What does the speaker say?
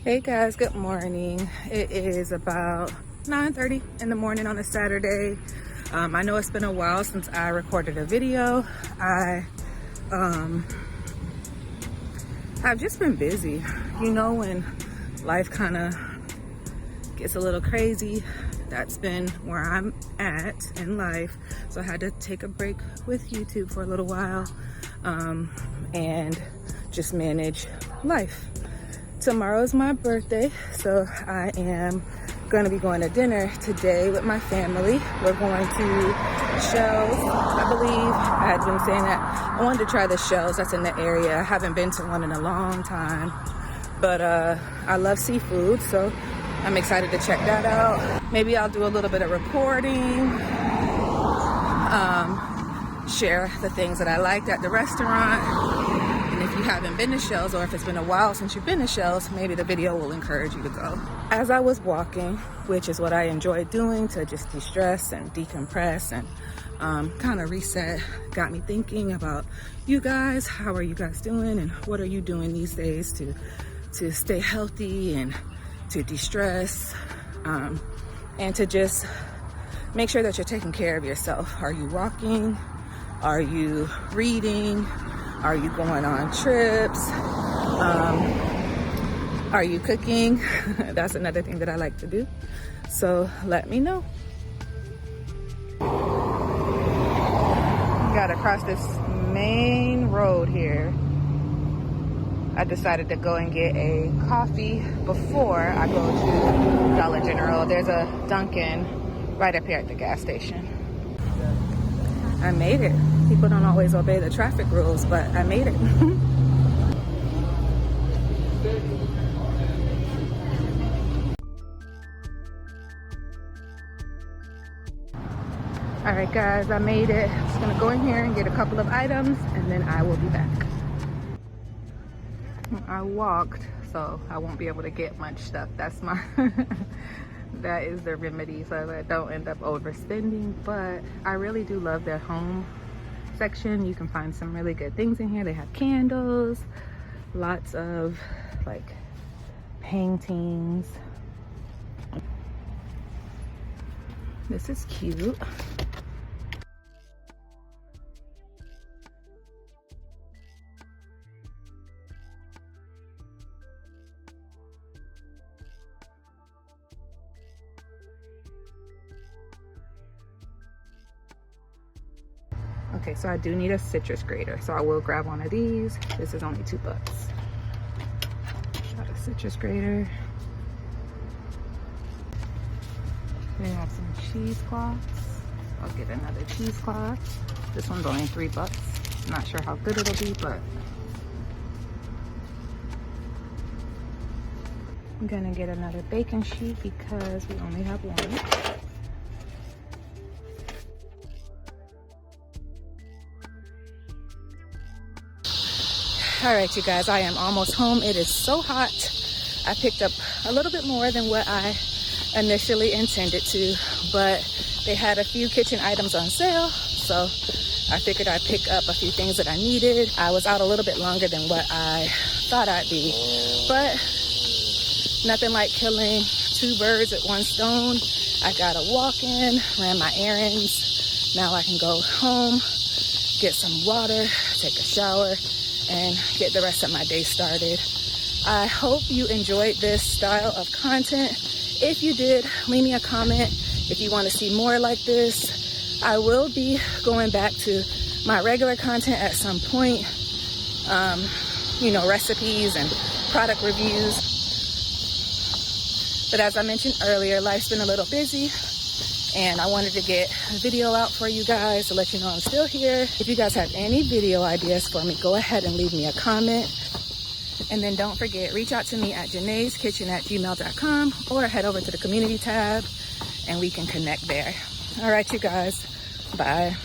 Hey guys, good morning. It is about 9:30 in the morning on a Saturday. I know it's been a while since I recorded a video. I've just been busy. You know, when life kind of gets a little crazy, that's been where I'm at in life. So I had to take a break with YouTube for a little while and just manage life. Tomorrow's my birthday, so I am going to be going to dinner today with my family. We're going to Shells. I believe I had been saying that I wanted to try the Shells that's in the area. I haven't been to one in a long time, but I love seafood, so I'm excited to check that out. Maybe I'll do a little bit of recording, share the things that I liked at the restaurant. And if you haven't been to Shells, or if it's been a while since you've been to Shells, maybe the video will encourage you to go. As I was walking, which is what I enjoy doing to just de-stress and decompress and kind of reset, got me thinking about you guys. How are you guys doing, and what are you doing these days to stay healthy and to de-stress and to just make sure that you're taking care of yourself? Are you walking? Are you reading? Are you going on trips? Are you cooking? That's another thing that I like to do. So let me know. Gotta cross this main road here. I decided to go and get a coffee before I go to Dollar General. There's a Dunkin' right up here at the gas station. I made it. People don't always obey the traffic rules, but I made it. All right, guys, I made it. I'm just gonna go in here and get a couple of items, and then I will be back. I walked, so I won't be able to get much stuff. That's my that is the remedy, so that I don't end up overspending. But I really do love their home section. You can find some really good things in here. They have candles, lots of like paintings. This is cute. Okay, so I do need a citrus grater, so I will grab one of these. This is only $2. Got a citrus grater. They have some cheesecloths. I'll get another cheesecloth. This one's only $3. I'm not sure how good it'll be, but I'm gonna get another baking sheet because we only have one. All right, you guys, I am almost home. It is so hot. I picked up a little bit more than what I initially intended to, but they had a few kitchen items on sale, so I figured I'd pick up a few things that I needed. I was out a little bit longer than what I thought I'd be, but nothing like killing two birds with one stone. I got a walk-in, ran my errands. Now I can go home, get some water, take a shower, and get the rest of my day started. I hope you enjoyed this style of content. If you did, leave me a comment if you want to see more like this. I will be going back to my regular content at some point, you know, recipes and product reviews. But as I mentioned earlier, life's been a little busy, and I wanted to get a video out for you guys to let you know I'm still here. If you guys have any video ideas for me, go ahead and leave me a comment. And then don't forget, reach out to me at janaiskitchen@gmail.com, or head over to the community tab and we can connect there. All right, you guys, bye.